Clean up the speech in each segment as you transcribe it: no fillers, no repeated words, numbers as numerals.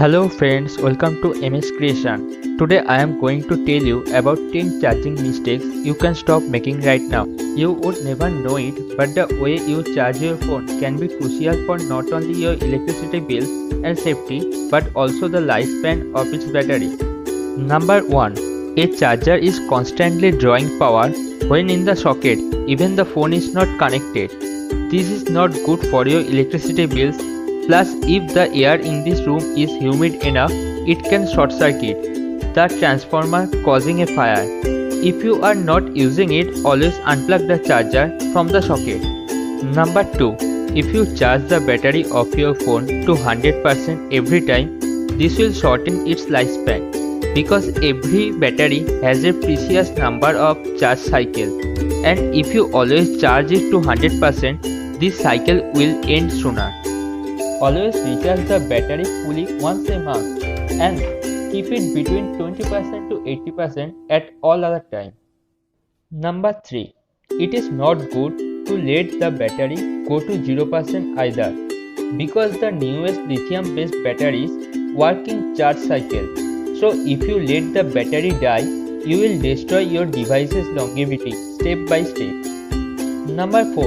Hello friends, welcome to MS Creation. Today I am going to tell you about 10 charging mistakes you can stop making right now. You would never know it, but the way you charge your phone can be crucial for not only your electricity bill and safety, but also the lifespan of its battery. Number 1. A charger is constantly drawing power when in the socket, even the phone is not connected. This is not good for your electricity bills. Plus, if the air in this room is humid enough, it can short circuit the transformer, causing a fire. If you are not using it, always unplug the charger from the socket. Number 2. If you charge the battery of your phone to 100% every time, this will shorten its lifespan because every battery has a precious number of charge cycles, and if you always charge it to 100%, this cycle will end sooner. Always recharge the battery fully once a month and keep it between 20% to 80% at all other time. Number 3. It is not good to let the battery go to 0% either, because the newest lithium based batteries work in charge cycle. So if you let the battery die, you will destroy your device's longevity step by step. Number 4.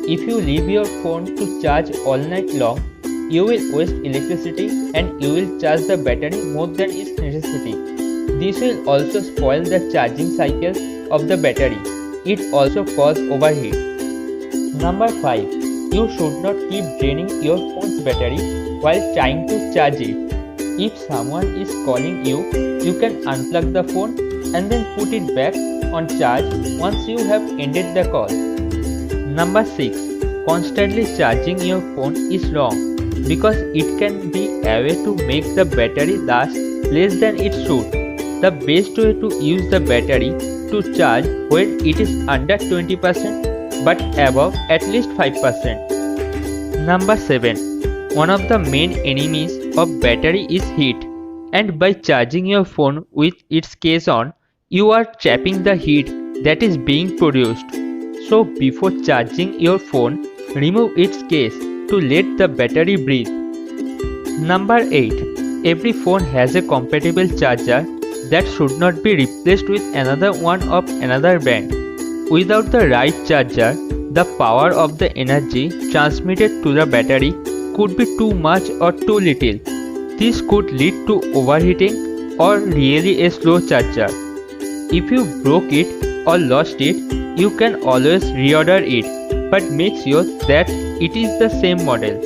If you leave your phone to charge all night long, you will waste electricity and you will charge the battery more than its necessity. This will also spoil the charging cycle of the battery. It also causes overheat. Number 5. You should not keep draining your phone's battery while trying to charge it. If someone is calling you, you can unplug the phone and then put it back on charge once you have ended the call. Number 6. Constantly charging your phone is wrong, because it can be a way to make the battery last less than it should. The best way to use the battery to charge when it is under 20% but above at least 5%. Number 7. One of the main enemies of battery is heat, and by charging your phone with its case on, you are trapping the heat that is being produced. So before charging your phone, remove its case to let the battery breathe. Number 8. Every phone has a compatible charger that should not be replaced with another one of another brand. Without the right charger, the power of the energy transmitted to the battery could be too much or too little. This could lead to overheating or really a slow charger. If you broke it or lost it, you can always reorder it, but make sure that it is the same model.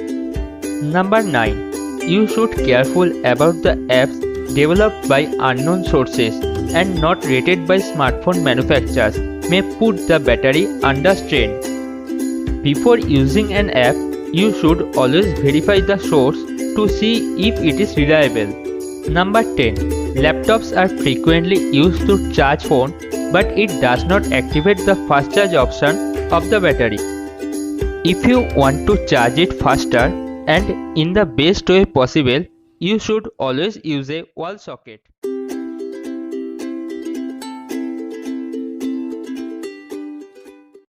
Number 9. You should be careful about the apps developed by unknown sources and not rated by smartphone manufacturers may put the battery under strain. Before using an app, you should always verify the source to see if it is reliable. Number 10. Laptops are frequently used to charge phone, but it does not activate the fast charge option of the battery. If you want to charge it faster and in the best way possible, you should always use a wall socket.